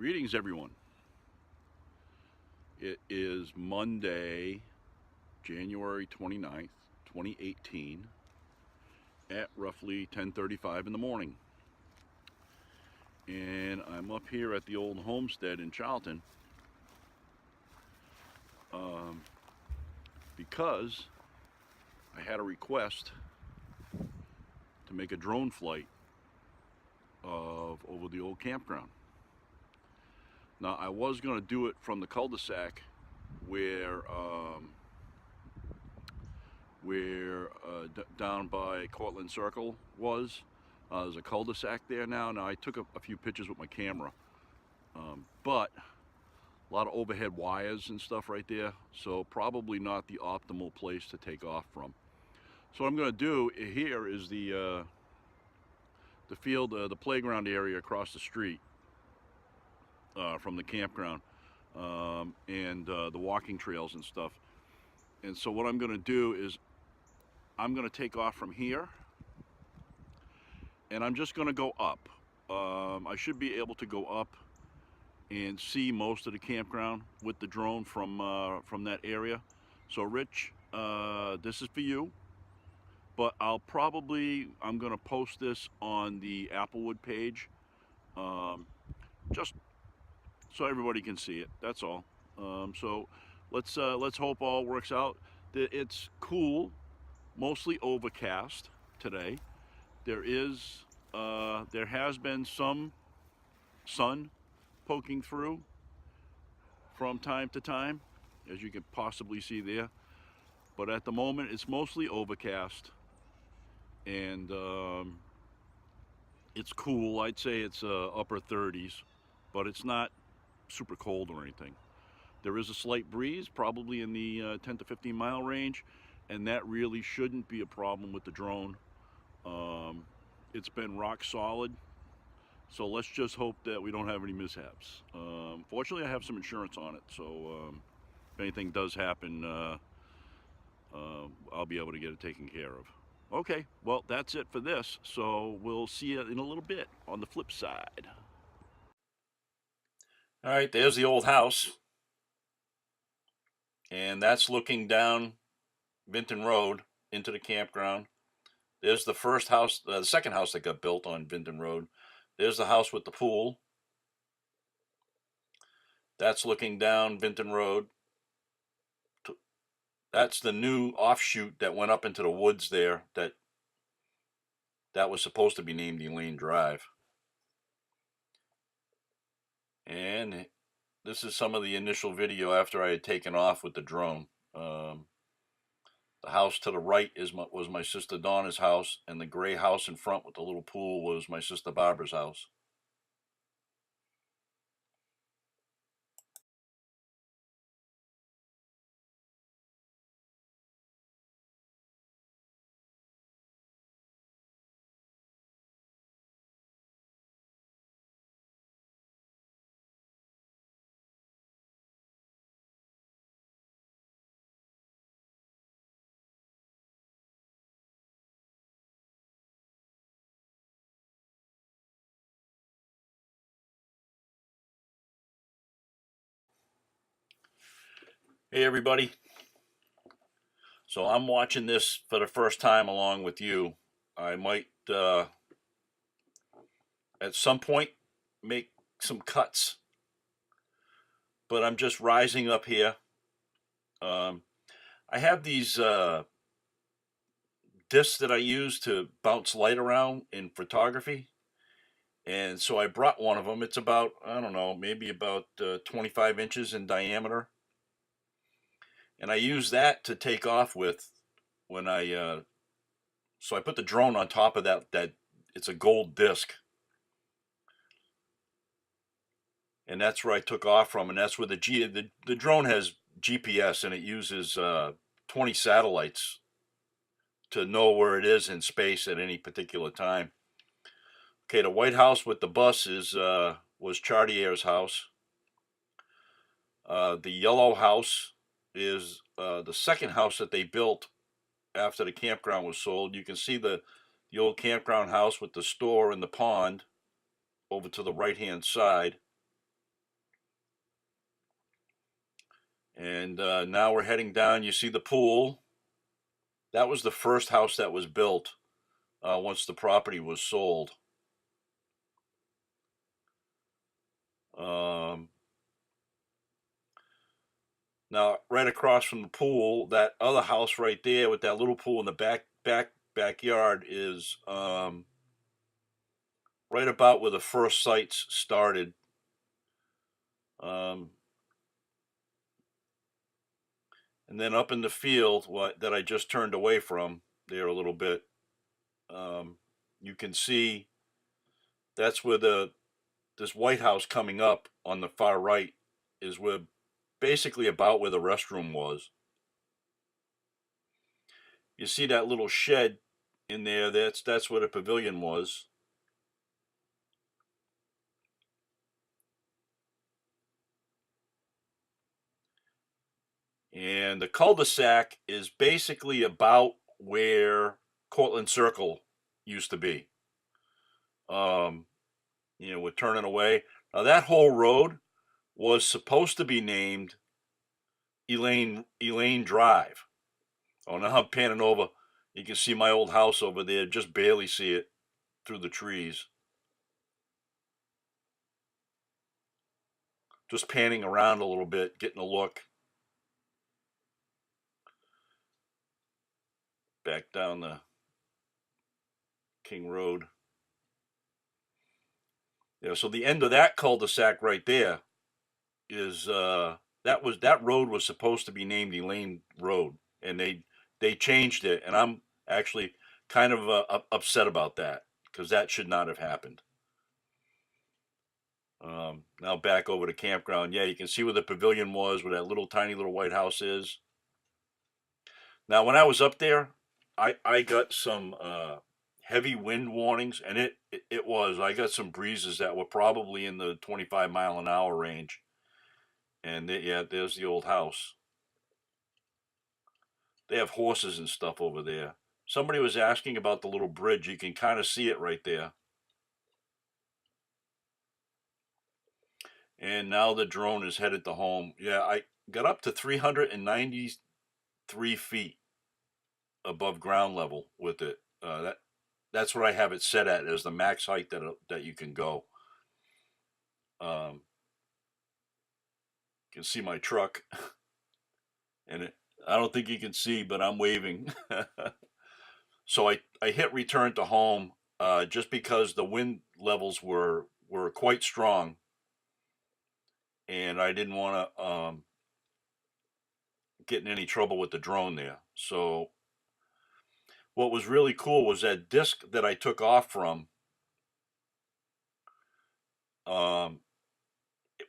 Greetings, everyone. It is Monday, January 29th, 2018, at roughly 10:35 in the morning. And I'm up here at the old homestead in Charlton because I had a request to make a drone flight over the old campground. Now, I was going to do it from the cul-de-sac where down by Cortland Circle was. There's a cul-de-sac there now. Now, I took a few pictures with my camera, but a lot of overhead wires and stuff right there, so probably not the optimal place to take off from. So what I'm going to do here is the field, the playground area across the street from the campground, and the walking trails and stuff. And so what I'm going to do is I'm going to take off from here, and I'm just going to go up. I should be able to go up and see most of the campground with the drone from that area. So Rich, this is for you, but I'm going to post this on the Applewood page, just so everybody can see it. That's all. So let's hope all works out. It's cool, mostly overcast today. There has been some sun poking through from time to time, as you can possibly see there. But at the moment, it's mostly overcast, and it's cool. I'd say it's upper 30s, but it's not super cold or anything. There is a slight breeze, probably in the 10 to 15 mile range, and that really shouldn't be a problem with the drone. It's been rock solid, so let's just hope that we don't have any mishaps. Fortunately, I have some insurance on it, so if anything does happen, I'll be able to get it taken care of. Okay, well, that's it for this, so we'll see you in a little bit on the flip side. All right, there's the old house, and that's looking down Vinton Road into the campground. There's the first house, the second house that got built on Vinton Road. There's the house with the pool. That's looking down Vinton Road. That's the new offshoot that went up into the woods there that was supposed to be named Elaine Drive. And this is some of the initial video after I had taken off with the drone. The house to the right was my sister Donna's house, and the gray house in front with the little pool was my sister Barbara's house. Hey everybody. So I'm watching this for the first time along with you. I might at some point make some cuts, but I'm just rising up here. I have these discs that I use to bounce light around in photography, and so I brought one of them. It's about, I don't know, maybe about 25 inches in diameter, and I use that to take off with when so I put the drone on top of that it's a gold disc, and that's where I took off from, and that's where the drone has GPS, and it uses 20 satellites to know where it is in space at any particular time. Okay, the White House with the bus was Chartier's house. The yellow house is the second house that they built after the campground was sold. You can see the old campground house with the store and the pond over to the right-hand side. And now we're heading down. You see the pool. That was the first house that was built once the property was sold. Now, right across from the pool, that other house right there with that little pool in the backyard is right about where the first sites started. And then up in the field that I just turned away from there a little bit, you can see that's where this White House coming up on the far right is where basically about where the restroom was. You see that little shed in there, that's where the pavilion was. And the cul-de-sac is basically about where Cortlandt Circle used to be. We're turning away. Now that whole road was supposed to be named Elaine Drive. Oh, now I'm panning over. You can see my old house over there. Just barely see it through the trees. Just panning around a little bit, getting a look. Back down the King Road. Yeah, so the end of that cul-de-sac right there is that road was supposed to be named Elaine Road, and they changed it, and I'm actually kind of upset about that because that should not have happened. Now back over to campground. Yeah, you can see where the pavilion was, where that little tiny little white house is. Now, when I was up there, I got some heavy wind warnings, and I got some breezes that were probably in the 25-mile-an-hour range. And yeah, there's the old house. They have horses and stuff over there. Somebody was asking about the little bridge. You can kind of see it right there. And now the drone is headed to home. Yeah, I got up to 393 feet above ground level with it. That's what I have it set at as the max height that you can go. You can see my truck, and I don't think you can see, but I'm waving. So I hit return to home just because the wind levels were quite strong, and I didn't want to get in any trouble with the drone there. So what was really cool was that disc that I took off from.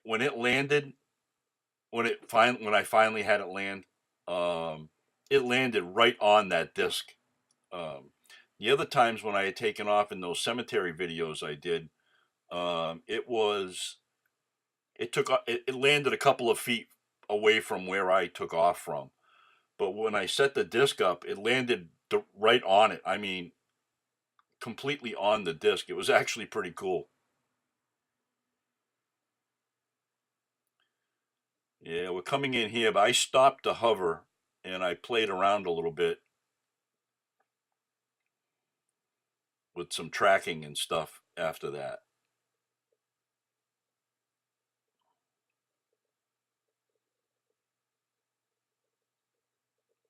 When it landed, when I finally had it land, it landed right on that disc. The other times when I had taken off in those cemetery videos I did, it landed a couple of feet away from where I took off from. But when I set the disc up, it landed right on it. I mean, completely on the disc. It was actually pretty cool. Yeah, we're coming in here, but I stopped to hover and I played around a little bit with some tracking and stuff after that.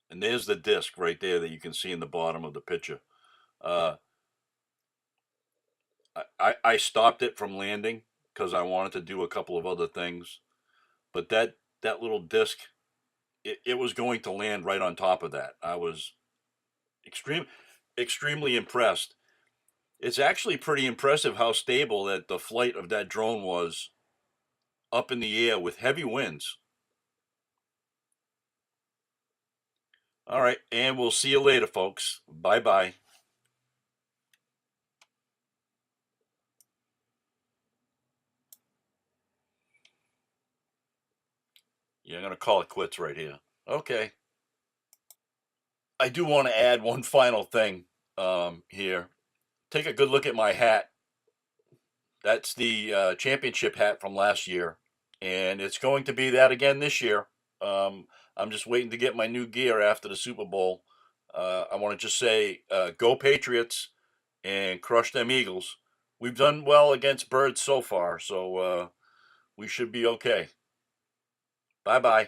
And there's the disc right there that you can see in the bottom of the picture. I stopped it from landing because I wanted to do a couple of other things, but that little disc, it was going to land right on top of that. I was extremely impressed. It's actually pretty impressive how stable that the flight of that drone was up in the air with heavy winds. All right, and we'll see you later, folks. Bye-bye. Yeah, I'm going to call it quits right here. Okay. I do want to add one final thing here. Take a good look at my hat. That's the championship hat from last year, and it's going to be that again this year. I'm just waiting to get my new gear after the Super Bowl. I want to just say, go Patriots and crush them Eagles. We've done well against birds so far, so we should be okay. Bye bye.